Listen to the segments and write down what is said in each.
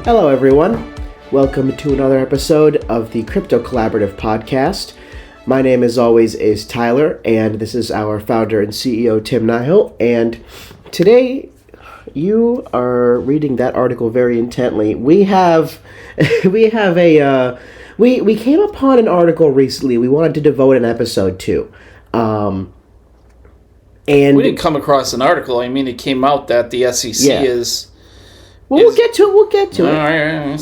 Hello, everyone. Welcome to another episode of the Crypto Collaborative podcast. My name, as always, is Tyler, and this is our founder and CEO, Timnihill. And today, you are reading that article very intently. We came upon an article recently we wanted to devote an episode to. And we didn't come across an article. I mean, it came out that the SEC is... Well, we'll get to it. All right.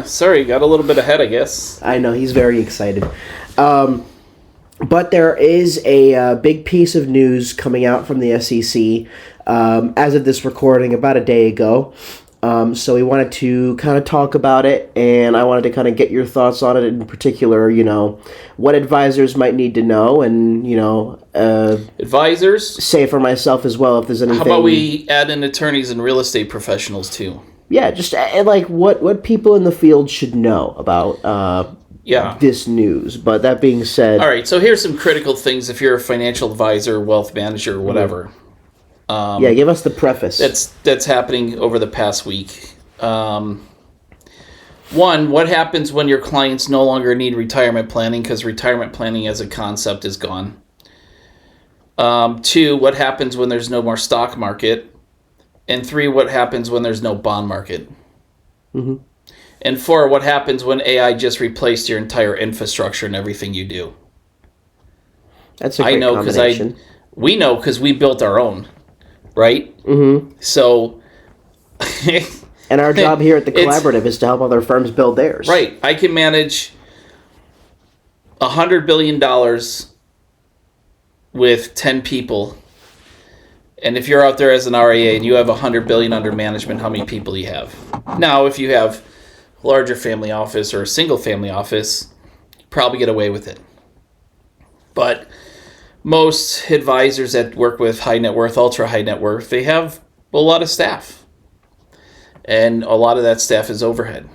Sorry, got a little bit ahead, I guess. I know, he's very excited. But there is a big piece of news coming out from the SEC as of this recording about a day ago. So we wanted to kind of talk about it, and I wanted to kind of get your thoughts on it in particular, what advisors might need to know, and, advisors? Say for myself as well if there's anything. How about we add in attorneys and real estate professionals, too? Yeah, just like what people in the field should know about this news. But that being said... All right, so here's some critical things if you're a financial advisor, wealth manager, whatever. Give us the preface. That's happening over the past week. One, what happens when your clients no longer need retirement planning because retirement planning as a concept is gone? Two, what happens when there's no more stock market? And three, what happens when there's no bond market? Mm-hmm. And four, what happens when AI just replaced your entire infrastructure and everything you do? That's a great combination. We know because we built our own. Right? Mm-hmm. So... and our job here at the Collaborative is to help other firms build theirs. Right. I can manage $100 billion with 10 people. And if you're out there as an RIA and you have $100 billion under management, how many people do you have? Now, if you have a larger family office or a single family office, you probably get away with it. But... most advisors that work with high net worth, ultra high net worth, they have a lot of staff. And a lot of that staff is overhead.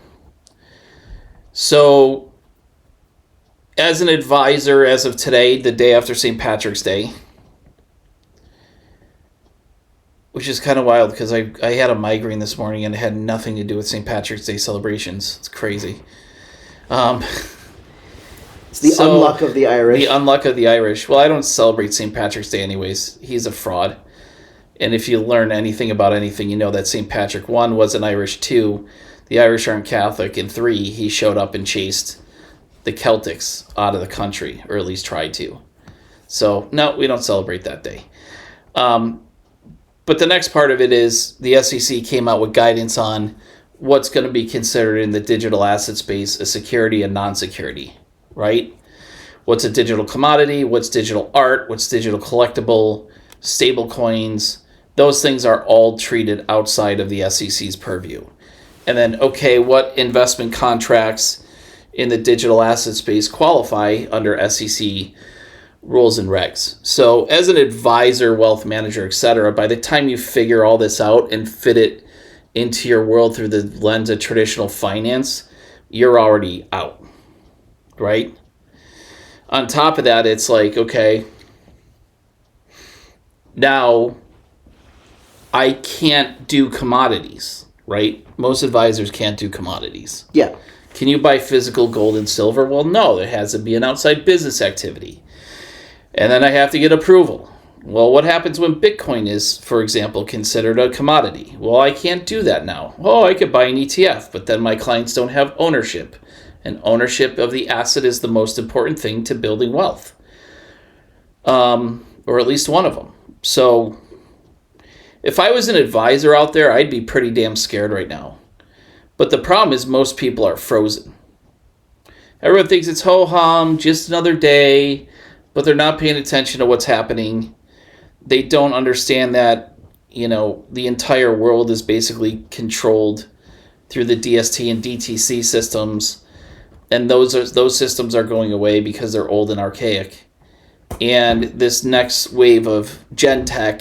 So, as an advisor, as of today, the day after St. Patrick's Day, which is kind of wild because I had a migraine this morning and it had nothing to do with St. Patrick's Day celebrations. It's crazy. It's the unluck of the Irish. The unluck of the Irish. Well, I don't celebrate St. Patrick's Day anyways. He's a fraud. And if you learn anything about anything, you know that St. Patrick, 1, wasn't Irish, 2, the Irish aren't Catholic, and 3, he showed up and chased the Celtics out of the country, or at least tried to. So, no, we don't celebrate that day. But the next part of it is the SEC came out with guidance on what's going to be considered in the digital asset space a security and non-security. Right? What's a digital commodity? What's digital art? What's digital collectible? Stable coins? Those things are all treated outside of the SEC's purview. And then, okay, what investment contracts in the digital asset space qualify under SEC rules and regs? So as an advisor, wealth manager, etc., by the time you figure all this out and fit it into your world through the lens of traditional finance, you're already out. Right? On top of that, it's like, okay, now I can't do commodities, right? Most advisors can't do commodities. Yeah. Can you buy physical gold and silver? Well, no, there has to be an outside business activity. And then I have to get approval. Well, what happens when Bitcoin is, for example, considered a commodity? Well, I can't do that now. Oh, I could buy an ETF, but then my clients don't have ownership. And ownership of the asset is the most important thing to building wealth. Or at least one of them. So if I was an advisor out there, I'd be pretty damn scared right now. But the problem is most people are frozen. Everyone thinks it's ho-hum, just another day, but they're not paying attention to what's happening. They don't understand that, the entire world is basically controlled through the DST and DTC systems. And those systems are going away because they're old and archaic. And this next wave of Gen Tech,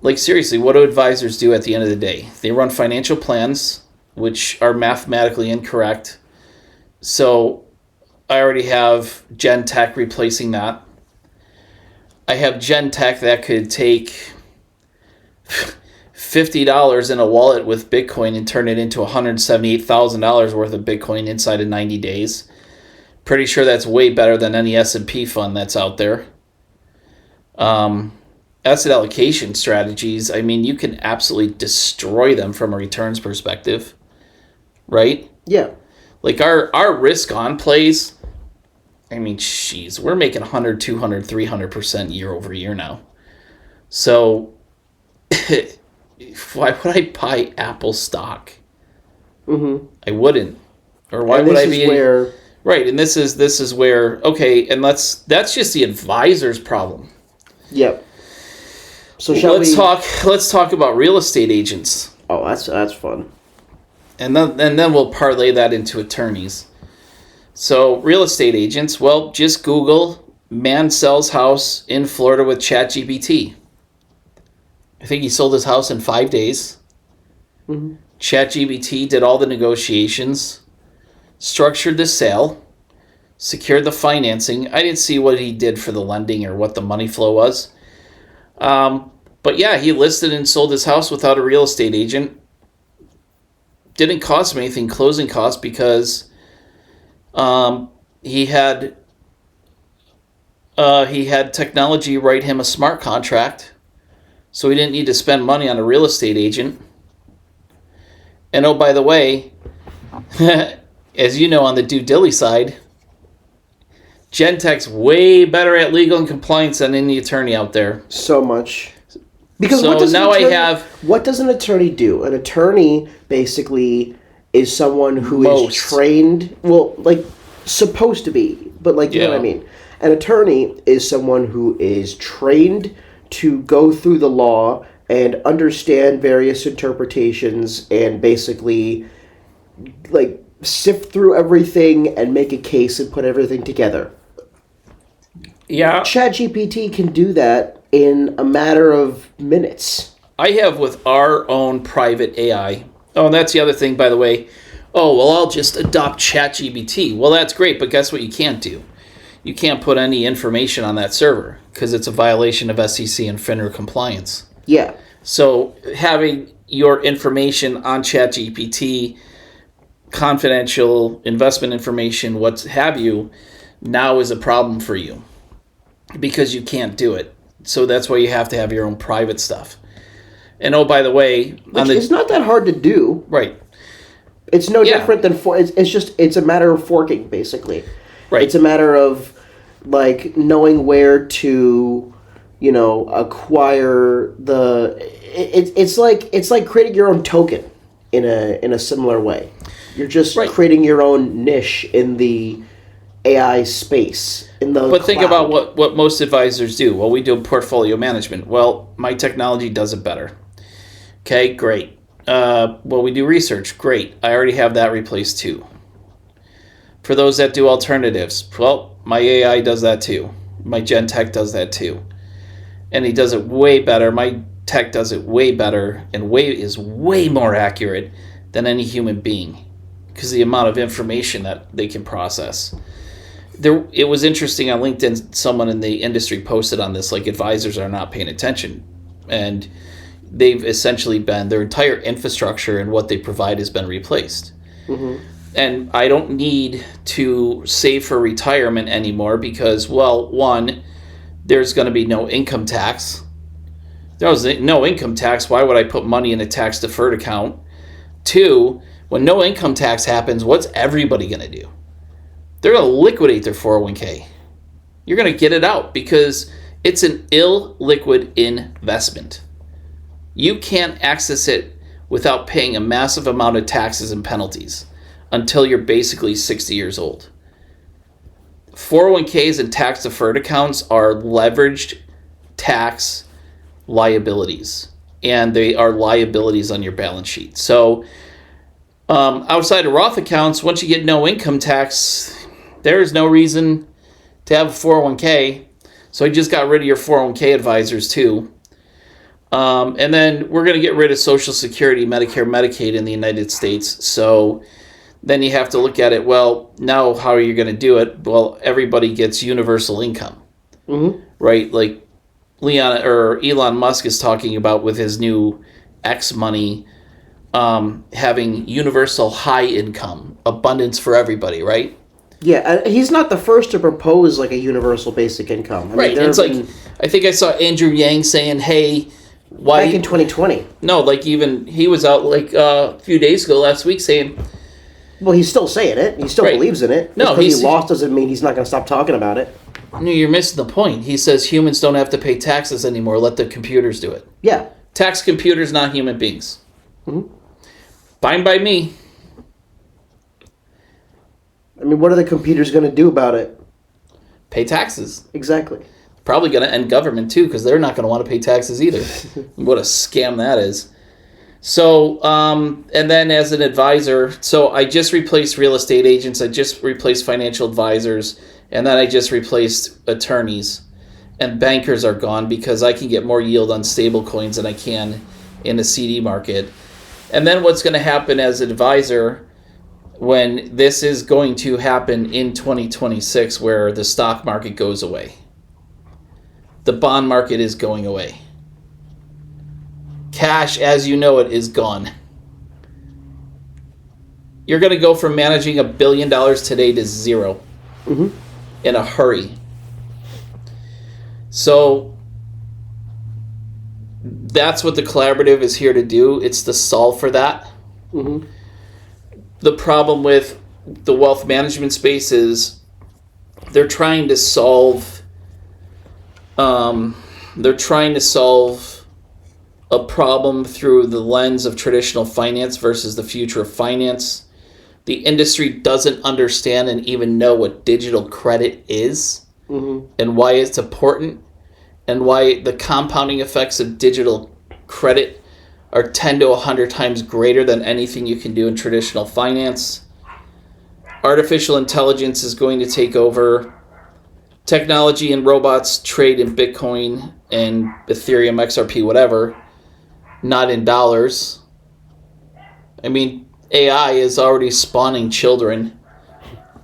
like seriously, what do advisors do at the end of the day? They run financial plans, which are mathematically incorrect. So I already have Gen Tech replacing that. I have Gen Tech that could take $50 in a wallet with Bitcoin and turn it into $178,000 worth of Bitcoin inside of 90 days. Pretty sure that's way better than any S&P fund that's out there. Asset allocation strategies, I mean, you can absolutely destroy them from a returns perspective, right? Yeah. Like our risk on plays, I mean, geez, we're making 100, 200, 300% year over year now. So why would I buy Apple stock? Mm-hmm. I wouldn't. Or why and would this I be is where right? And this is where, okay, and that's just the advisor's problem. Yep. So let's talk about real estate agents. Oh, that's fun. And then we'll parlay that into attorneys. So real estate agents, well, just Google man sells house in Florida with ChatGPT. I think he sold his house in 5 days. Mm-hmm. ChatGPT did all the negotiations, structured the sale, secured the financing. I didn't see what he did for the lending or what the money flow was. But yeah, he listed and sold his house without a real estate agent. Didn't cost him anything closing costs because he had technology write him a smart contract, so he didn't need to spend money on a real estate agent. And oh, by the way, as you know, on the due diligence side, Gentech's way better at legal and compliance than any attorney out there. So much. Because so what does an attorney do? An attorney basically is someone who is trained, well, like, supposed to be, but like, you know what I mean? An attorney is someone who is trained to go through the law and understand various interpretations and basically, like, sift through everything and make a case and put everything together. Yeah. ChatGPT can do that in a matter of minutes. I have with our own private AI. Oh, and that's the other thing, by the way. Oh, well, I'll just adopt ChatGPT. Well, that's great, but guess what you can't do? You can't put any information on that server because it's a violation of SEC and FINRA compliance. Yeah. So having your information on ChatGPT, confidential investment information, what have you, now is a problem for you because you can't do it. So that's why you have to have your own private stuff. And oh, by the way, it's not that hard to do. Right. It's no different than it's a matter of forking, basically. Right. It's a matter of like knowing where to, acquire the. It's like creating your own token in a similar way. You're just creating your own niche in the AI space. But think about what most advisors do. Well, we do portfolio management. Well, my technology does it better. Okay, great. Well, we do research. Great. I already have that replaced too. For those that do alternatives, well, my AI does that too. My Gen Tech does that too. And he does it way better. My tech does it way better and is way more accurate than any human being because the amount of information that they can process. It was interesting on LinkedIn, someone in the industry posted on this, like advisors are not paying attention. And they've essentially their entire infrastructure and what they provide has been replaced. Mm-hmm. And I don't need to save for retirement anymore because, well, one, there's going to be no income tax. There was no income tax. Why would I put money in a tax deferred account? Two, when no income tax happens, what's everybody going to do? They're going to liquidate their 401k. You're going to get it out because it's an illiquid investment. You can't access it without paying a massive amount of taxes and penalties until you're basically 60 years old. 401ks and tax deferred accounts are leveraged tax liabilities, and they are liabilities on your balance sheet. So outside of Roth accounts, once you get no income tax, there is no reason to have a 401k. So I just got rid of your 401k advisors too. And then we're going to get rid of Social Security, Medicare, Medicaid in the United States. So then you have to look at it, well, now how are you going to do it? Well, everybody gets universal income, right? Like Elon Musk is talking about with his new X money having universal high income, abundance for everybody, right? Yeah, he's not the first to propose like a universal basic income. Right. It's like, I think I saw Andrew Yang saying, hey, why... Back in 2020. No, like even he was out like a few days ago last week saying... Well, he's still saying it. He still believes in it. No, because he lost doesn't mean he's not going to stop talking about it. No, you're missing the point. He says humans don't have to pay taxes anymore. Let the computers do it. Yeah. Tax computers, not human beings. Mm-hmm. Fine by me. I mean, what are the computers going to do about it? Pay taxes. Exactly. Probably going to end government too, because they're not going to want to pay taxes either. What a scam that is. So, and then as an advisor, so I just replaced real estate agents, I just replaced financial advisors, and then I just replaced attorneys. And bankers are gone because I can get more yield on stable coins than I can in the CD market. And then what's going to happen as an advisor when this is going to happen in 2026 where the stock market goes away. The bond market is going away. Cash, as you know it, is gone. You're going to go from managing $1 billion today to zero in a hurry. So that's what the collaborative is here to do. It's to solve for that. Mm-hmm. The problem with the wealth management space is they're trying to solve a problem through the lens of traditional finance versus the future of finance. The industry doesn't understand and even know what digital credit is and why it's important and why the compounding effects of digital credit are 10 to 100 times greater than anything you can do in traditional finance. Artificial intelligence is going to take over. Technology and robots trade in Bitcoin and Ethereum, XRP, whatever, not in dollars. I mean, AI is already spawning children.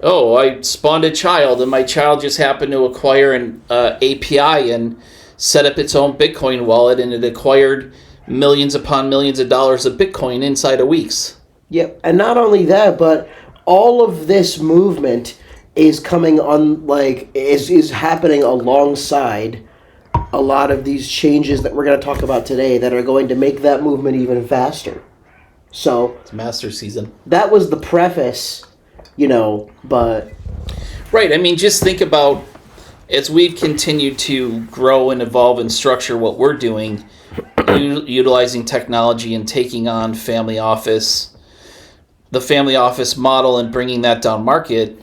Oh, I spawned a child, and my child just happened to acquire an API and set up its own Bitcoin wallet, and it acquired millions upon millions of dollars of Bitcoin inside of weeks. Yep, and not only that, but all of this movement is coming on, is happening alongside a lot of these changes that we're going to talk about today that are going to make that movement even faster. So it's master season. That was the preface, but... Right, I mean, just think about, as we've continued to grow and evolve and structure what we're doing, utilizing technology and taking on the family office model and bringing that down market,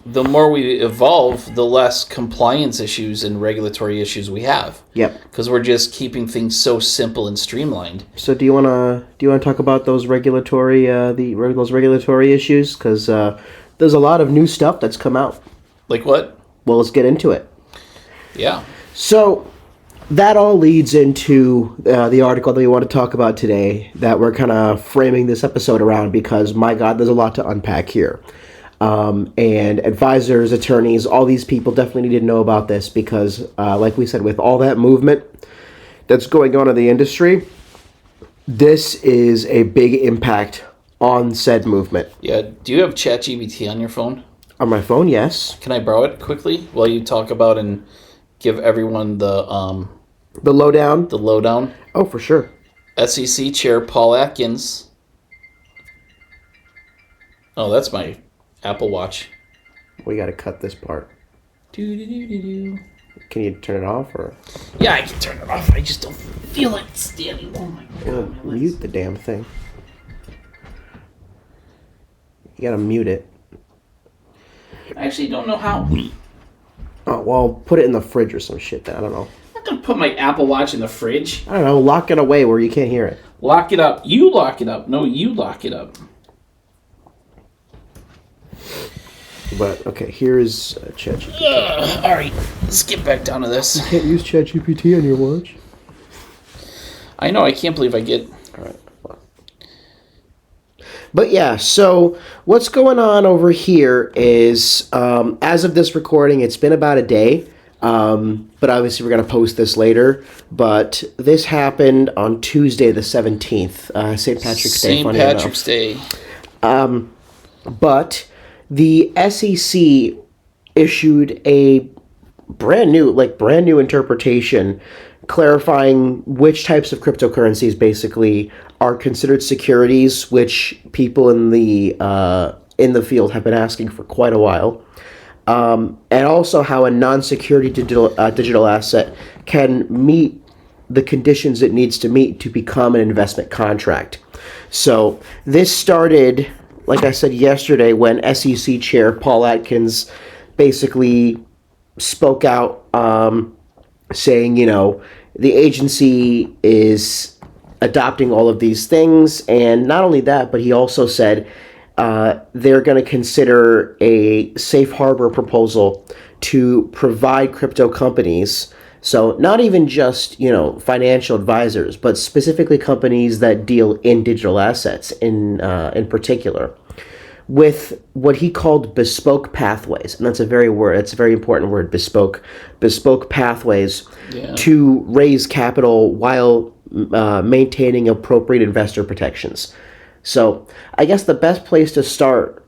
the more we evolve, the less compliance issues and regulatory issues we have. Yep. Because we're just keeping things so simple and streamlined. So do you wanna talk about those regulatory issues? Because there's a lot of new stuff that's come out. Like what? Well, let's get into it. Yeah. So that all leads into the article that we want to talk about today that we're kind of framing this episode around because, my God, there's a lot to unpack here. And advisors, attorneys, all these people definitely need to know about this because, like we said, with all that movement that's going on in the industry, this is a big impact on said movement. Yeah. Do you have ChatGPT on your phone? On my phone, yes. Can I borrow it quickly while you talk about and give everyone the lowdown? The lowdown. Oh, for sure. SEC Chair Paul Atkins. Oh, that's my Apple Watch. We got to cut this part. Do. Can you turn it off or? Yeah, I can turn it off. I just don't feel like standing. Oh my God. Mute the damn thing. You gotta mute it. I actually don't know how. Oh, well, put it in the fridge or some shit then. I don't know. I'm not gonna put my Apple Watch in the fridge. I don't know. Lock it away where you can't hear it. Lock it up. You lock it up. No, you lock it up. But, okay, here's ChatGPT. All right, let's get back down to this. You can't use ChatGPT on your watch? I know. I can't believe I get... All right. But yeah, so what's going on over here is, as of this recording, it's been about a day. But obviously we're going to post this later. But this happened on Tuesday the 17th, St. Patrick's Day. St. Patrick's Day. But the SEC issued a brand new interpretation clarifying which types of cryptocurrencies basically are considered securities, which people in the field have been asking for quite a while. And also how a non-security digital asset can meet the conditions it needs to meet to become an investment contract. So this started, like I said yesterday, when SEC Chair Paul Atkins basically spoke out, saying, the agency is adopting all of these things, and not only that, but he also said they're going to consider a safe harbor proposal to provide crypto companies, so not even just financial advisors, but specifically companies that deal in digital assets in particular, with what he called bespoke pathways, and that's a very important word, bespoke pathways, to raise capital while maintaining appropriate investor protections. So I guess the best place to start,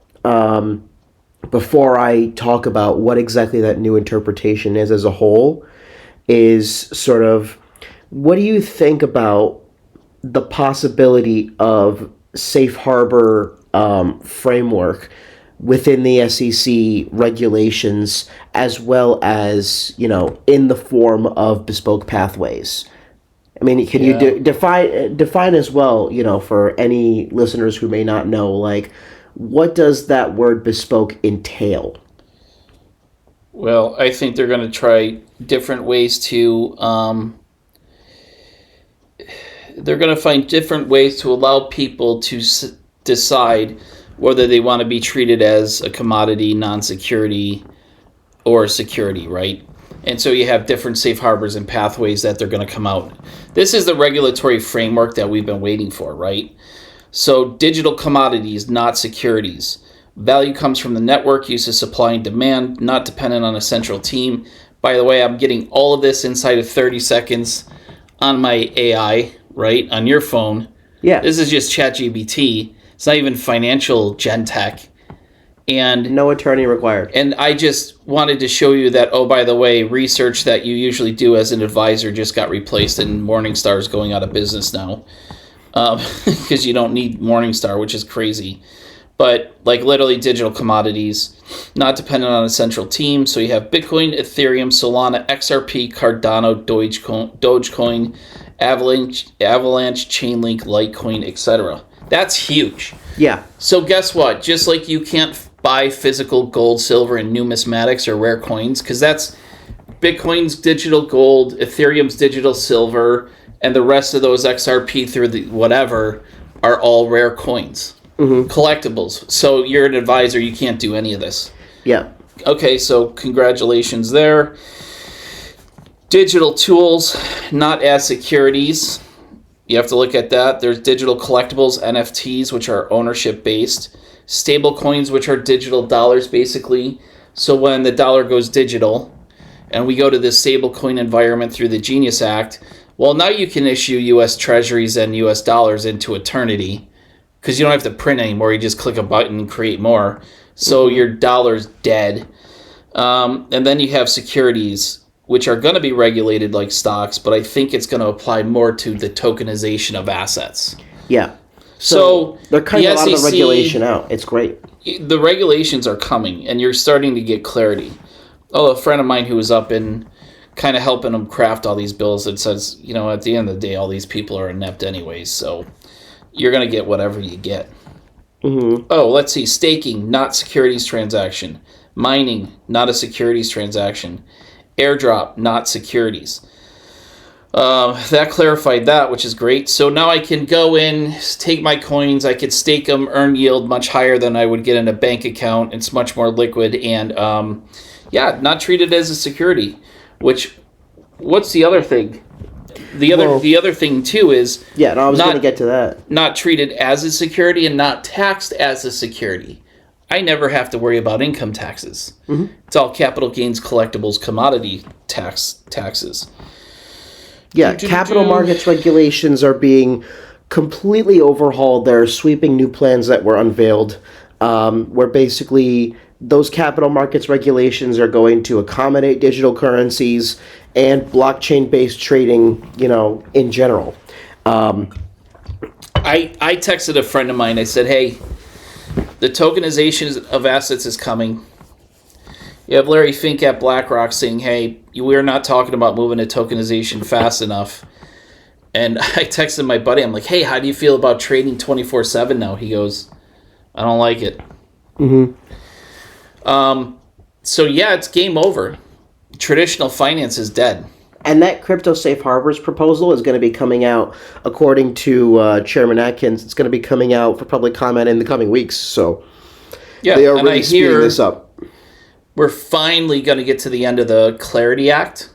before I talk about what exactly that new interpretation is as a whole, is sort of, what do you think about the possibility of safe harbor framework within the SEC regulations, as well as in the form of bespoke pathways? I mean, can you define as well, for any listeners who may not know, like, what does that word bespoke entail? Well, I think they're going to try different ways to they're going to find different ways to allow people to decide whether they want to be treated as a commodity, non-security, or a security, right? And so you have different safe harbors and pathways that they're going to come out. This is the regulatory framework that we've been waiting for, right? So digital commodities, not securities. Value comes from the network, use of supply and demand, not dependent on a central team. By the way, I'm getting all of this inside of 30 seconds on my AI, right? On your phone. Yeah. This is just ChatGPT. It's not even financial gen tech. And no attorney required. And I just wanted to show you that, oh, by the way, research that you usually do as an advisor just got replaced, and Morningstar is going out of business now. Because you don't need Morningstar, which is crazy. But like literally digital commodities, not dependent on a central team. So you have Bitcoin, Ethereum, Solana, XRP, Cardano, Dogecoin, Avalanche, Chainlink, Litecoin, etc. That's huge. Yeah. So guess what? Just like you can't buy physical gold, silver, and numismatics or rare coins, because that's Bitcoin's digital gold, Ethereum's digital silver, and the rest of those XRP through the whatever are all rare coins. Mm-hmm. Collectibles. So you're an advisor, you can't do any of this. Yeah. Okay, so congratulations there. Digital tools, not as securities. You have to look at that. There's digital collectibles, NFTs, which are ownership based. Stable coins, which are digital dollars, basically. So when the dollar goes digital, and we go to this stable coin environment through the Genius Act, well, now you can issue U.S. treasuries and U.S. dollars into eternity, because you don't have to print anymore. You just click a button and create more. So your dollar's dead. And then you have securities, which are going to be regulated like stocks, but I think it's going to apply more to the tokenization of assets. Yeah. So they're cutting a lot of the regulation out. It's great. The regulations are coming, and you're starting to get clarity. Oh, a friend of mine who was up in kind of helping them craft all these bills that says, at the end of the day, all these people are inept anyways, so you're going to get whatever you get. Mm-hmm. Oh, let's see. Staking, not securities transaction. Mining, not a securities transaction. Airdrop, not securities. That clarified that, which is great. So now I can go in, take my coins, I could stake them, earn yield much higher than I would get in a bank account. It's much more liquid and, not treated as a security. Which, what's the other thing? The other thing too is I was going to get to that. Not treated as a security and not taxed as a security. I never have to worry about income taxes. Mm-hmm. It's all capital gains, collectibles, commodity taxes. Yeah, capital markets regulations are being completely overhauled. There are sweeping new plans that were unveiled, where basically those capital markets regulations are going to accommodate digital currencies and blockchain-based trading, in general. I texted a friend of mine. I said, hey, the tokenization of assets is coming. You have Larry Fink at BlackRock saying, hey, we're not talking about moving to tokenization fast enough. And I texted my buddy. I'm like, hey, how do you feel about trading 24/7 now? He goes, I don't like it. Mm-hmm. So, yeah, it's game over. Traditional finance is dead. And that crypto safe harbors proposal is going to be coming out, according to Chairman Atkins. It's going to be coming out for public comment in the coming weeks. So yeah, they are really speeding this up. We're finally going to get to the end of the Clarity Act.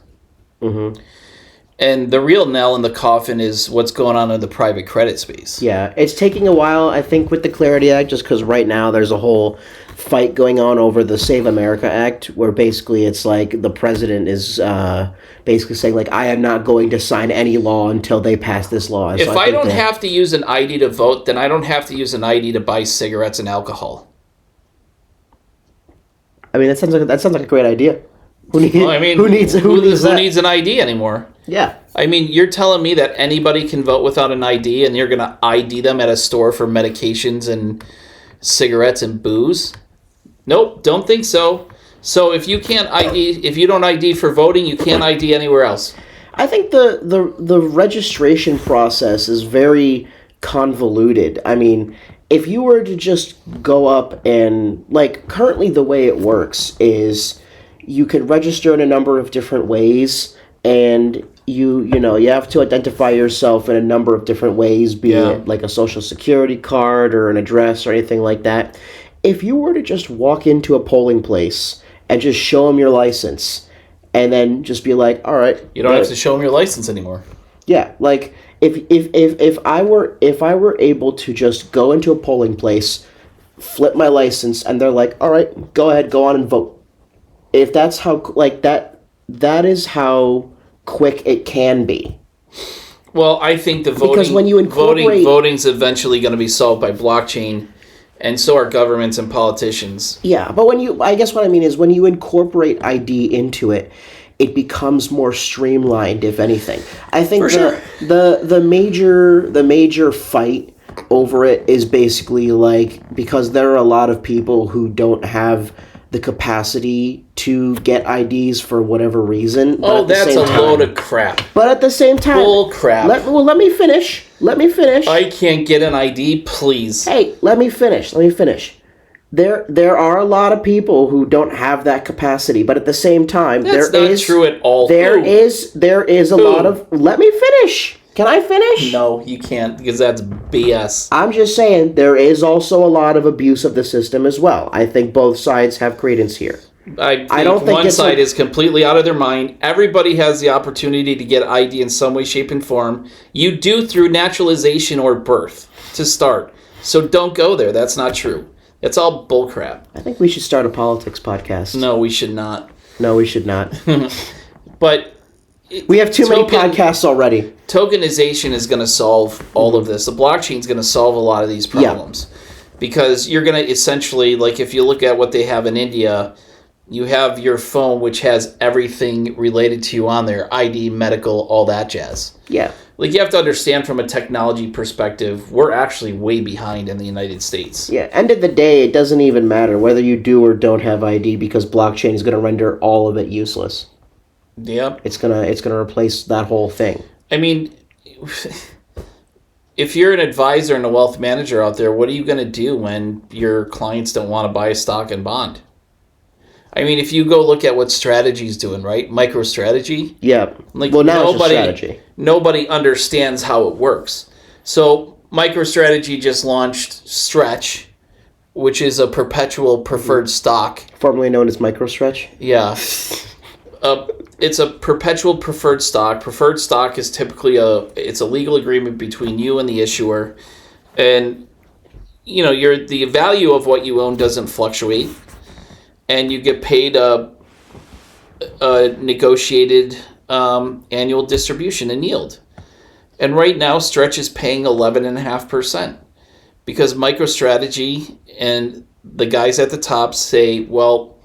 Mm-hmm. And the real nail in the coffin is what's going on in the private credit space. Yeah, it's taking a while, I think, with the Clarity Act, just because right now there's a whole fight going on over the Save America Act, where basically it's like the president is basically saying, like, I am not going to sign any law until they pass this law. If I don't have to use an ID to vote, then I don't have to use an ID to buy cigarettes and alcohol. I mean, that sounds like a great idea. Who needs an ID anymore? Yeah. I mean, you're telling me that anybody can vote without an ID, and you're going to ID them at a store for medications and cigarettes and booze? Nope, don't think so. So if you don't ID for voting, you can't ID anywhere else. I think the registration process is very convoluted. I mean, if you were to just go up and, like, currently the way it works is you can register in a number of different ways, and you have to identify yourself in a number of different ways, be it like a social security card or an address or anything like that. If you were to just walk into a polling place and just show them your license, and then just be like, all right, you don't have to show them your license anymore. Yeah, like if I were able to just go into a polling place, flip my license, and they're like, all right, go ahead, go on and vote. If that's how, like, that is how quick it can be. Well, I think the voting, because when you incorporate voting's eventually going to be solved by blockchain, and so are governments and politicians. Yeah, but I guess what I mean is when you incorporate ID into it, it becomes more streamlined, if anything. I think the major fight over it is basically like, because there are a lot of people who don't have the capacity to get IDs for whatever reason. Oh, that's a load of crap. But at the same time... Bull crap. Let me finish. I can't get an ID, please. Hey, let me finish. There are a lot of people who don't have that capacity, but at the same time... That's not true at all. There is a lot of... Let me finish. Can I finish? No, you can't, because that's BS. I'm just saying, there is also a lot of abuse of the system as well. I think both sides have credence here. I don't think one side is completely out of their mind. Everybody has the opportunity to get ID in some way, shape, and form. You do through naturalization or birth to start. So don't go there. That's not true. It's all bullcrap. I think we should start a politics podcast. No, we should not. No, we should not. But... we have too many podcasts already. Tokenization is going to solve all of this. The blockchain is going to solve a lot of these problems. Yeah. Because you're going to essentially, like if you look at what they have in India, you have your phone which has everything related to you on there, ID, medical, all that jazz. Yeah. Like you have to understand from a technology perspective, we're actually way behind in the United States. Yeah, end of the day, it doesn't even matter whether you do or don't have ID because blockchain is going to render all of it useless. Yep. It's gonna replace that whole thing. I mean, if you're an advisor and a wealth manager out there, what are you going to do when your clients don't want to buy a stock and bond? I mean, if you go look at what Strategy's doing, right? MicroStrategy. Yeah. Like, well, now it's just Strategy. Nobody understands how it works. So MicroStrategy just launched Stretch, which is a perpetual preferred stock. Formerly known as MicroStretch. Yeah. It's a perpetual preferred stock. Preferred stock is typically it's a legal agreement between you and the issuer, and the value of what you own doesn't fluctuate, and you get paid a negotiated annual distribution and yield. And right now, Stretch is paying 11.5% because MicroStrategy and the guys at the top say, well,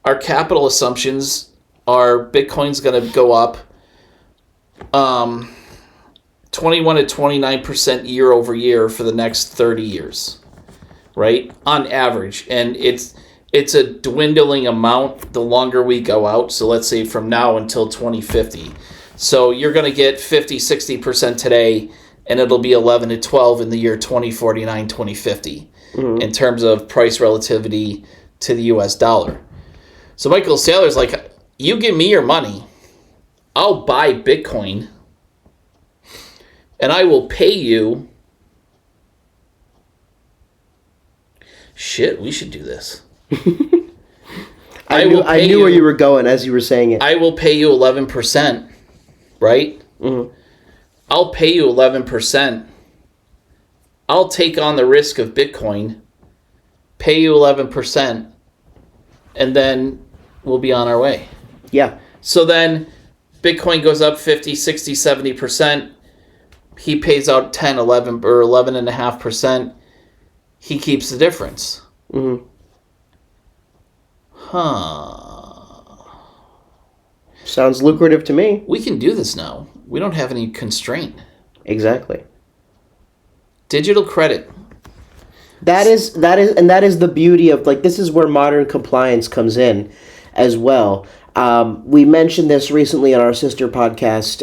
our capital assumptions are Bitcoin's going to go up 21 to 29% year over year for the next 30 years, right? On average. And it's a dwindling amount the longer we go out. So let's say from now until 2050. So you're going to get 50, 60% today, and it'll be 11 to 12 in the year 2049, 2050 in terms of price relativity to the US dollar. So Michael Saylor's like, you give me your money, I'll buy Bitcoin, and I will pay you. Shit, we should do this. I knew where you were going as you were saying it. I will pay you 11%, right? Mm-hmm. I'll pay you 11%. I'll take on the risk of Bitcoin, pay you 11%, and then we'll be on our way. Yeah. So then Bitcoin goes up 50, 60, 70%. He pays out 10, 11, or 11.5%. He keeps the difference. Mm-hmm. Sounds lucrative to me. We can do this now. We don't have any constraint. Exactly. Digital credit. That is the beauty of, like, this is where modern compliance comes in as well. We mentioned this recently on our sister podcast.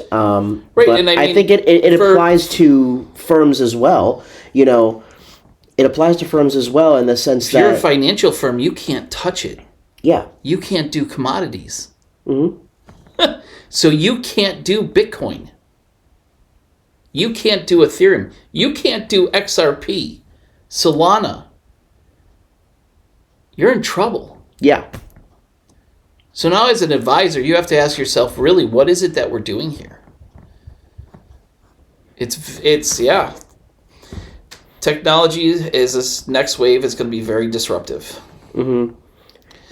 Right, but and I think it applies to firms as well. It applies to firms as well in the sense that... If you're a financial firm, you can't touch it. Yeah. You can't do commodities. Mm-hmm. So you can't do Bitcoin. You can't do Ethereum. You can't do XRP, Solana. You're in trouble. Yeah. So now as an advisor, you have to ask yourself, really, what is it that we're doing here? It's Technology is this next wave is going to be very disruptive. Mm-hmm.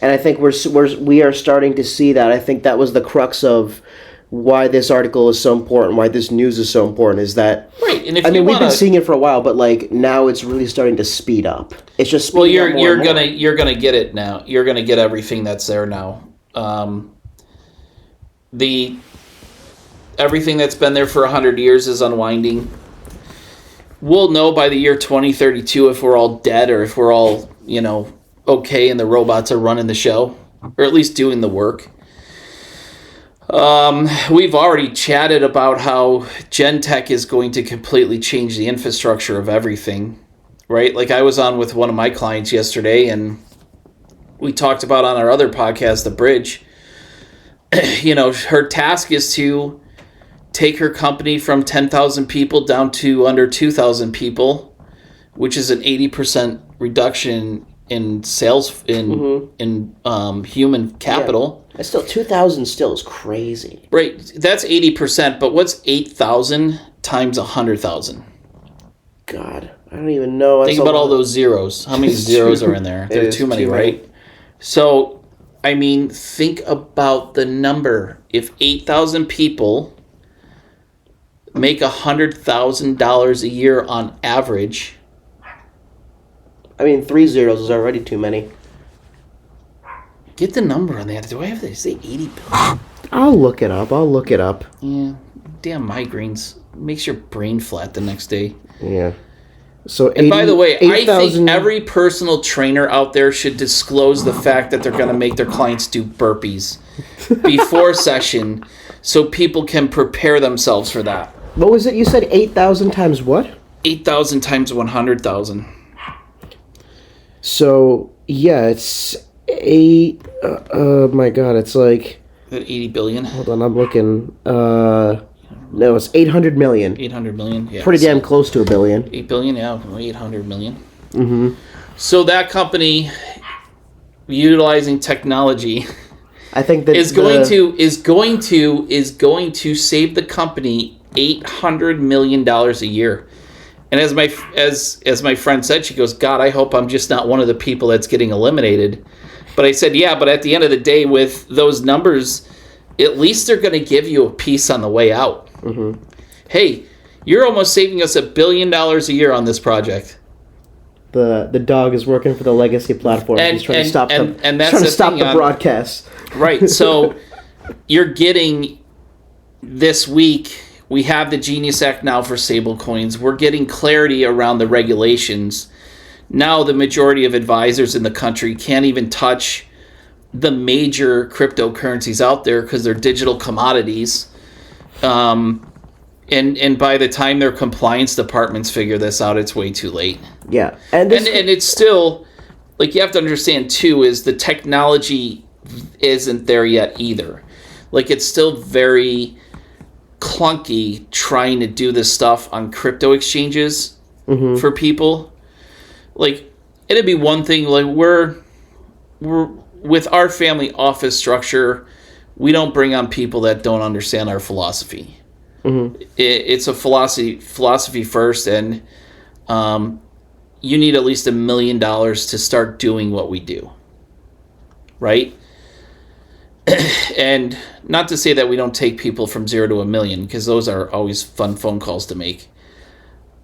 And I think we are starting to see that. I think that was the crux of why this article is so important, why this news is so important, is that... Right, and if we've been seeing it for a while, but like now it's really starting to speed up. It's just speeding up more and more. You're gonna get it now. You're gonna get everything that's there now. Everything that's been there for 100 years is unwinding. We'll know by the year 2032 if we're all dead or if we're all, okay and the robots are running the show, or at least doing the work. We've already chatted about how Gentech is going to completely change the infrastructure of everything, right? Like I was on with one of my clients yesterday and we talked about on our other podcast, The Bridge, her task is to take her company from 10,000 people down to under 2,000 people, which is an 80% reduction in sales in human capital. Yeah. That's still 2,000. Still is crazy. Right, that's 80%. But what's 8,000 times 100,000? God, I don't even know. Think about all those zeros. How many zeros are in there? There are too many, right? So, think about the number. If 8,000 people make $100,000 a year on average. 3 zeros is already too many. Get the number on that. Do I have to say 80 billion? I'll look it up. Yeah. Damn migraines. Makes your brain flat the next day. Yeah. So and by the way, I think every personal trainer out there should disclose the fact that they're going to make their clients do burpees before session so people can prepare themselves for that. What was it? You said 8,000 times what? 8,000 times 100,000. So, yeah, it's 8... my God, it's like... Is that 80 billion? Hold on, I'm looking. No, it's 800 million. 800 million, yeah. Pretty damn close to a billion. 8 billion, yeah, 800 million. Mm-hmm. So that company, utilizing technology... I think that is going to save the company $800 million a year. And as my friend said, she goes, God, I hope I'm just not one of the people that's getting eliminated. But I said, yeah, but at the end of the day, with those numbers, at least they're going to give you a piece on the way out. Mm-hmm. Hey, you're almost saving us $1 billion a year on this project. The dog is working for the legacy platform. He's trying to stop the broadcast. Right. So you're getting this week. We have the Genius Act now for stablecoins. We're getting clarity around the regulations. Now the majority of advisors in the country can't even touch the major cryptocurrencies out there because they're digital commodities. And by the time their compliance departments figure this out, it's way too late. Yeah. And it's still, like, you have to understand, too, is the technology isn't there yet either. Like, it's still very clunky trying to do this stuff on crypto exchanges for people. Like, it'd be one thing, like, we're with our family office structure, we don't bring on people that don't understand our philosophy. Mm-hmm. It's a philosophy first, and you need at least $1 million to start doing what we do, right? And not to say that we don't take people from 0 to 1 million, because those are always fun phone calls to make.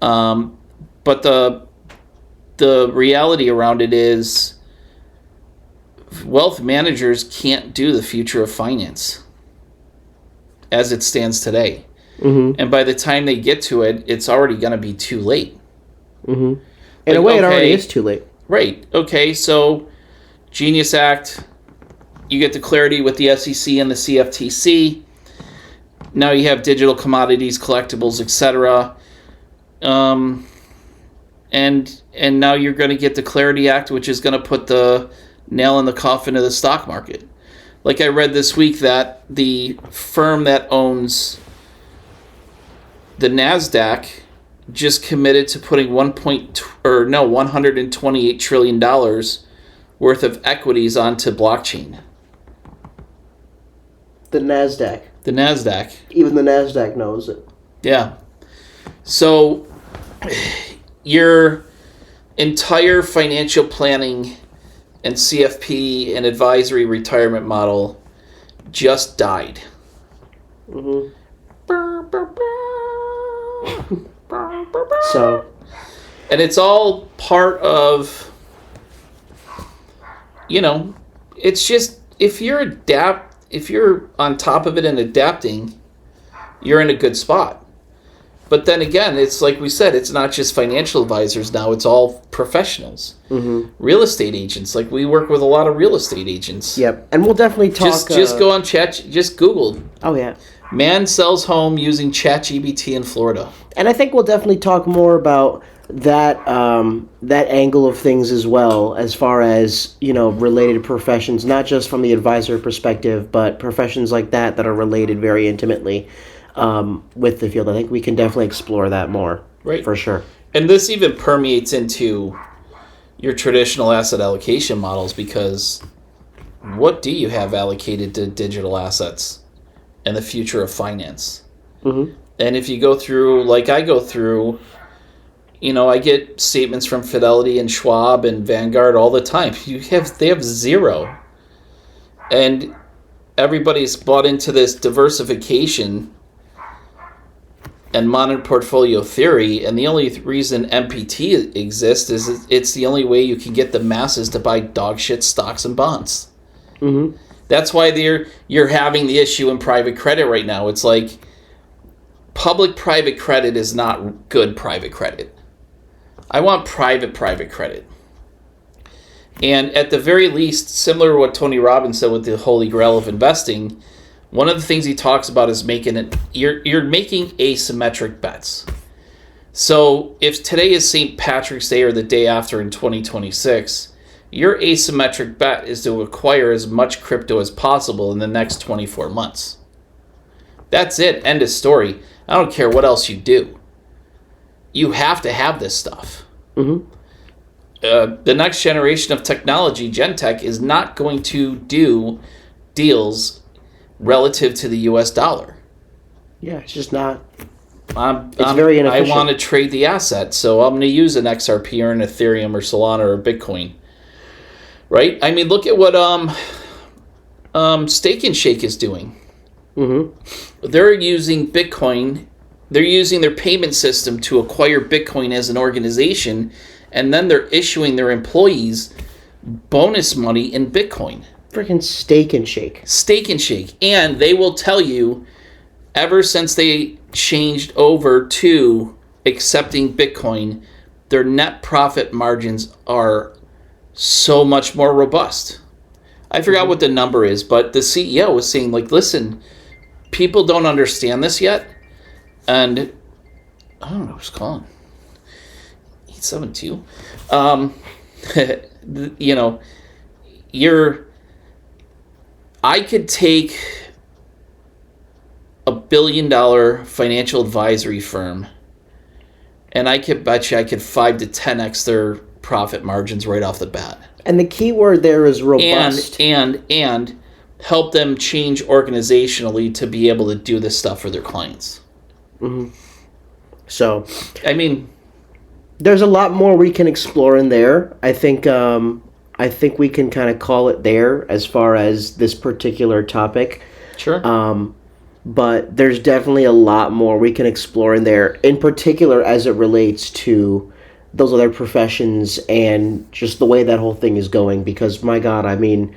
But the reality around it is wealth managers can't do the future of finance as it stands today. Mm-hmm. And by the time they get to it, it's already going to be too late. Mm-hmm. In a way, it already is too late. Right. Okay, so Genius Act, you get the clarity with the SEC and the CFTC. Now you have digital commodities, collectibles, etc. And now you're going to get the Clarity Act, which is going to put the nail in the coffin of the stock market. Like I read this week that the firm that owns the NASDAQ just committed to putting $128 trillion worth of equities onto blockchain. The NASDAQ. The NASDAQ. Even the NASDAQ knows it. Yeah. So your entire financial planning and CFP and advisory retirement model just died. Mm-hmm. So, and it's all part of, it's just, if you're on top of it and adapting, you're in a good spot. But then again, it's like we said, it's not just financial advisors now, it's all professionals. Mm-hmm. Real estate agents. Like, we work with a lot of real estate agents. Yep. And we'll definitely talk... Just go on chat, just Google. Oh, yeah. Man sells home using ChatGPT in Florida. And I think we'll definitely talk more about that that angle of things as well, as far as, related professions, not just from the advisor perspective, but professions like that are related very intimately with the field. I think we can definitely explore that more. Right. For sure. And this even permeates into your traditional asset allocation models, because what do you have allocated to digital assets and the future of finance? Mm-hmm. And if you go through, like I go through, I get statements from Fidelity and Schwab and Vanguard all the time. They have zero. And everybody's bought into this diversification and modern portfolio theory, and the only reason MPT exists is it's the only way you can get the masses to buy dog shit stocks and bonds. Mm-hmm. That's why you're having the issue in private credit right now. It's like public private credit is not good private credit. I want private credit. And at the very least, similar to what Tony Robbins said with the Holy Grail of investing, one of the things he talks about is you're making asymmetric bets. So if today is St. Patrick's Day or the day after in 2026, your asymmetric bet is to acquire as much crypto as possible in the next 24 months. That's it. End of story. I don't care what else you do. You have to have this stuff. Mm-hmm. The next generation of technology, Gentech, is not going to do deals relative to the U.S. dollar. Yeah, it's just not. It's very I inefficient. want to trade the asset, so I'm going to use an XRP or an Ethereum or Solana or Bitcoin. Right? I mean, look at what Steak and Shake is doing. Mm-hmm. They're using Bitcoin. They're using their payment system to acquire Bitcoin as an organization, and then they're issuing their employees bonus money in Bitcoin. Freaking Steak and Shake. Steak and Shake. And they will tell you, ever since they changed over to accepting Bitcoin, their net profit margins are so much more robust. I forgot what the number is, but the CEO was saying, like, listen, people don't understand this yet. And I don't know who's calling. 872. You know, I could take $1 billion financial advisory firm, and I could bet you I could 5 to 10x their profit margins right off the bat. And the key word there is robust. And help them change organizationally to be able to do this stuff for their clients. Mm-hmm. So, I mean, there's a lot more we can explore in there. I think we can kind of call it there as far as this particular topic. Sure. But there's definitely a lot more we can explore in there, in particular as it relates to those other professions and just the way that whole thing is going. Because my God, I mean,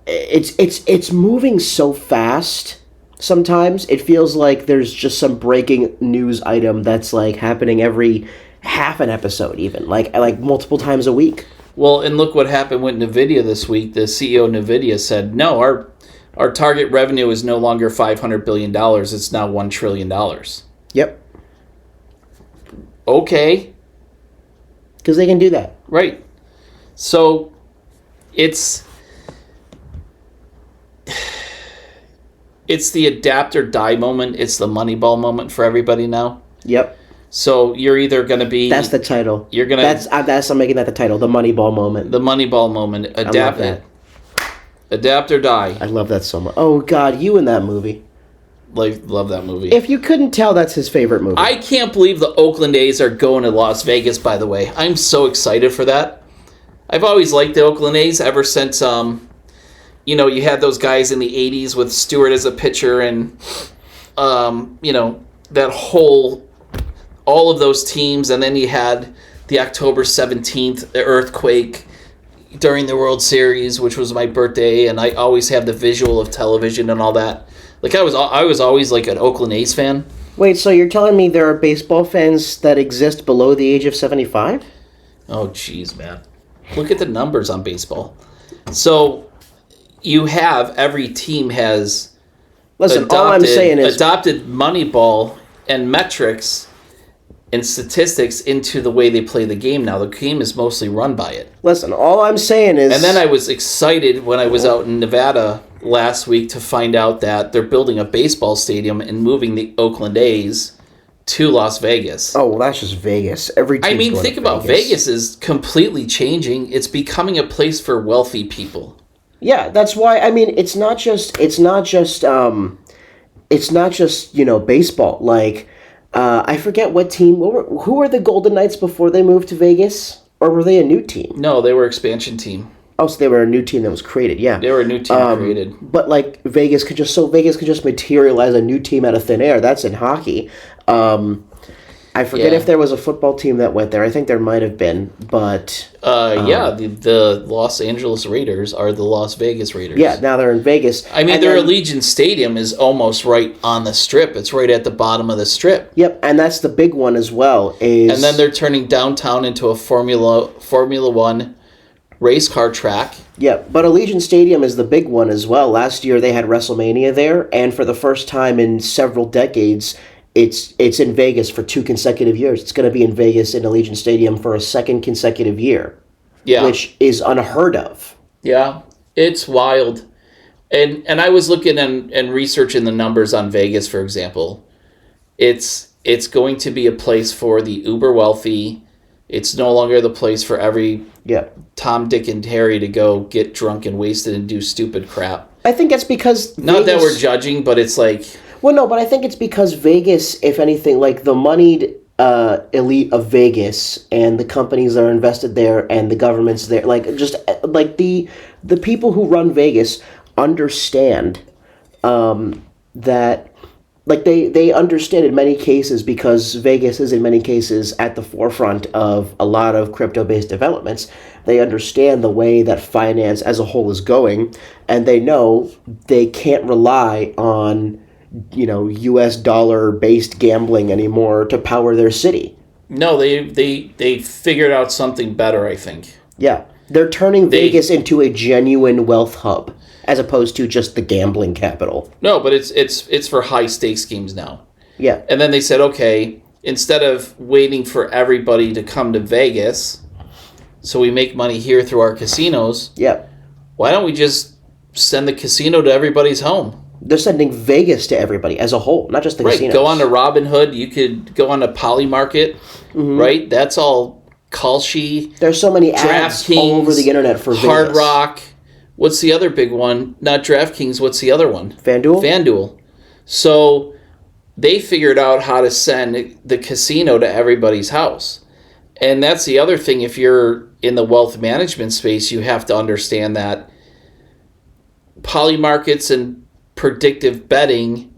it's moving so fast. Sometimes it feels like there's just some breaking news item that's like happening every half an episode, even like multiple times a week. Well, and look what happened with NVIDIA this week. The CEO of NVIDIA said, no, our target revenue is no longer $500 billion. It's now $1 trillion. Yep. Okay. Because they can do that. Right. So it's the adapt or die moment. It's the Moneyball moment for everybody now. Yep. So you're either going to be... That's the title. You're going to... I'm making that the title. The Moneyball moment. The Moneyball moment. Adapt it. Adapt or die. I love that so much. Oh, God, you in that movie. Love that movie. If you couldn't tell, that's his favorite movie. I can't believe the Oakland A's are going to Las Vegas, by the way. I'm so excited for that. I've always liked the Oakland A's ever since... you had those guys in the 80s with Stewart as a pitcher and, that all of those teams. And then you had the October 17th earthquake during the World Series, which was my birthday. And I always have the visual of television and all that. Like, I was always like an Oakland A's fan. Wait, so you're telling me there are baseball fans that exist below the age of 75? Oh, jeez, man. Look at the numbers on baseball. So... you have every team has all I'm saying is adopted Moneyball and metrics and statistics into the way they play the game now. The game is mostly run by it. Listen, all I'm saying is... And then I was excited when I was out in Nevada last week to find out that they're building a baseball stadium and moving the Oakland A's to Las Vegas. Oh, well, that's just Vegas. Think about Vegas is completely changing. It's becoming a place for wealthy people. Yeah, that's why. I mean, it's not just baseball. Like, I forget what team. Who were the Golden Knights before they moved to Vegas, or were they a new team? No, they were expansion team. Oh, so they were a new team that was created. Yeah, they were a new team created. But like Vegas could just materialize a new team out of thin air. That's in hockey. I forget if there was a football team that went there. I think there might have been, but... the Los Angeles Raiders are the Las Vegas Raiders. Yeah, now they're in Vegas. I mean, their Allegiant Stadium is almost right on the Strip. It's right at the bottom of the Strip. Yep, and that's the big one as well. And then they're turning downtown into a Formula One race car track. Yeah, but Allegiant Stadium is the big one as well. Last year they had WrestleMania there, and for the first time in several decades... It's in Vegas for 2 consecutive years. It's going to be in Vegas in Allegiant Stadium for a second consecutive year. Yeah. Which is unheard of. Yeah, it's wild. And I was looking and researching the numbers on Vegas, for example. It's going to be a place for the uber wealthy. It's no longer the place for every Tom, Dick, and Harry to go get drunk and wasted and do stupid crap. I think that's because Not that we're judging, but it's like... Well, no, but I think it's because Vegas, if anything, like the moneyed elite of Vegas and the companies that are invested there and the governments there, like just like the people who run Vegas understand that like they understand in many cases because Vegas is in many cases at the forefront of a lot of crypto based developments. They understand the way that finance as a whole is going, and they know they can't rely on US dollar based gambling anymore to power their city. No, they figured out something better, I think. Yeah, they're turning Vegas into a genuine wealth hub as opposed to just the gambling capital. No, but it's for high stakes games now. Yeah. And then they said, okay, instead of waiting for everybody to come to Vegas, so we make money here through our casinos. Yeah. Why don't we just send the casino to everybody's home? They're sending Vegas to everybody as a whole, not just the casinos. Go on to Robinhood. You could go on to Polymarket, right? That's all Kalshi. There's so many ads all over the internet for Vegas. Hard Rock. What's the other big one? Not DraftKings. What's the other one? FanDuel. So they figured out how to send the casino to everybody's house. And that's the other thing. If you're in the wealth management space, you have to understand that Polymarkets and predictive betting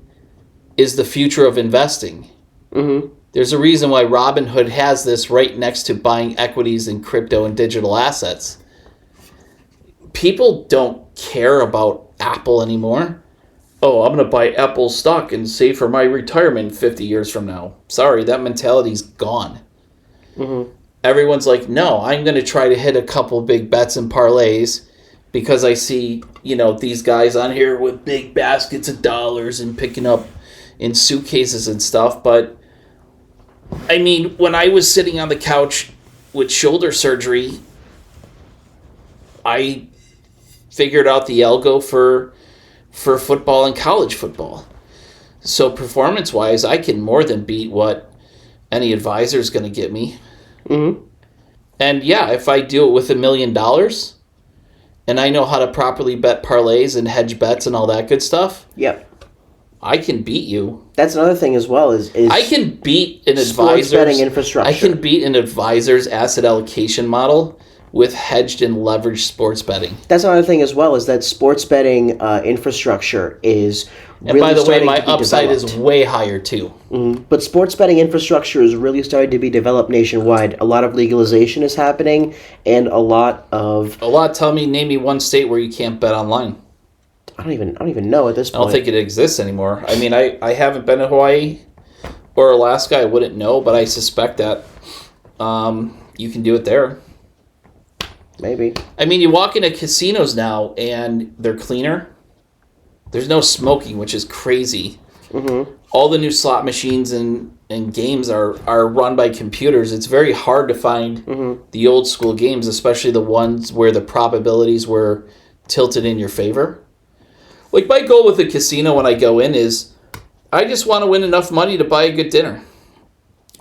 is the future of investing. Mm-hmm. There's a reason why Robinhood has this right next to buying equities in crypto and digital assets. People don't care about Apple anymore. Oh, I'm going to buy Apple stock and save for my retirement 50 years from now. Sorry, that mentality's gone. Mm-hmm. Everyone's like, no, I'm going to try to hit a couple big bets and parlays because I see, these guys on here with big baskets of dollars and picking up in suitcases and stuff. But, I mean, when I was sitting on the couch with shoulder surgery, I figured out the algo for football and college football. So performance-wise, I can more than beat what any advisor is going to get me. Mm-hmm. And yeah, if I do it with $1 million and I know how to properly bet parlays and hedge bets and all that good stuff, yep, I can beat you. That's another thing as well is I can beat an sports betting infrastructure. I can beat an advisor's asset allocation model with hedged and leveraged sports betting. That's another thing as well is that sports betting infrastructure is and by the way, my upside is way higher too. Mm-hmm. But sports betting infrastructure is really starting to be developed nationwide. A lot of legalization is happening, and a lot. Name me one state where you can't bet online. I don't even know at this point. I don't think it exists anymore. I mean, I haven't been to Hawaii or Alaska. I wouldn't know, but I suspect that you can do it there. Maybe. I mean, you walk into casinos now, and they're cleaner. There's no smoking, which is crazy. Mm-hmm. All the new slot machines and games are run by computers. It's very hard to find the old school games, especially the ones where the probabilities were tilted in your favor. Like, my goal with a casino when I go in is I just want to win enough money to buy a good dinner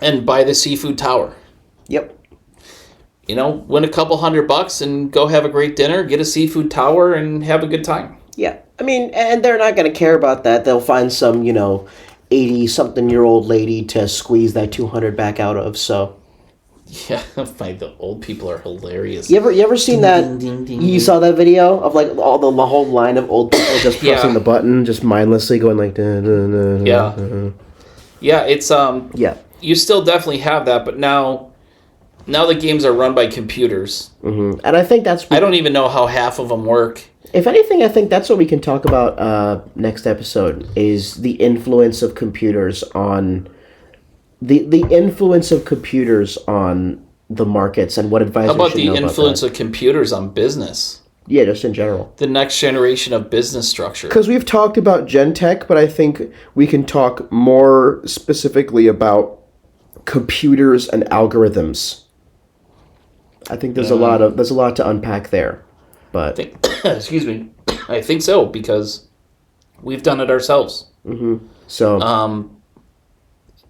and buy the seafood tower. Yep. Win a couple $100 and go have a great dinner, get a seafood tower, and have a good time. Yeah. I mean, and they're not going to care about that. They'll find some, 80-something-year-old lady to squeeze that 200 back out of, so. Yeah, the old people are hilarious. You ever seen that? You saw that video of, like, all the whole line of old people just pressing the button, just mindlessly going like, yeah. Yeah, it's, yeah. You still definitely have that, but now the games are run by computers. Mm-hmm. And I think that's... I don't even know how half of them work. If anything, I think that's what we can talk about next episode, is the influence of computers on... The influence of computers on the markets and what advisors should know about that. How about the influence of computers on business? Yeah, just in general. The next generation of business structure. Because we've talked about Gen Tech, but I think we can talk more specifically about computers and algorithms. I think there's a lot to unpack there, but excuse me, I think so because we've done it ourselves. Mm-hmm. So,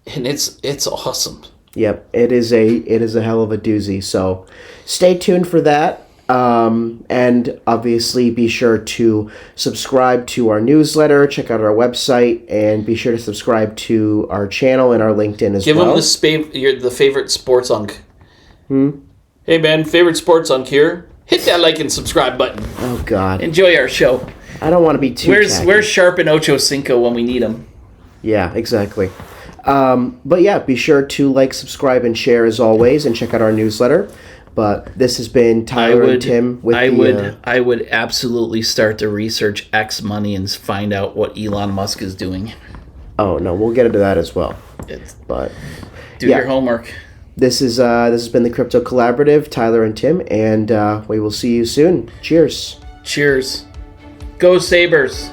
and it's awesome. Yep, it is a hell of a doozy. So, stay tuned for that. And obviously be sure to subscribe to our newsletter, check out our website, and be sure to subscribe to our channel and our LinkedIn as Give well. them the favorite sports unk. Hey man, favorite sports unk here. Hit that like and subscribe button. Oh God. Enjoy our show. I don't want to be too Where's Sharp and Ocho Cinco when we need them? Yeah, exactly. But yeah, be sure to like, subscribe, and share as always, and check out our newsletter. But this has been Tyler and Tim with I would absolutely start to research X money and find out what Elon Musk is doing. Oh no, we'll get into that as well. But do your homework. This has been the Crypto Collaborative, Tyler and Tim, and we will see you soon. Cheers. Cheers. Go Sabres.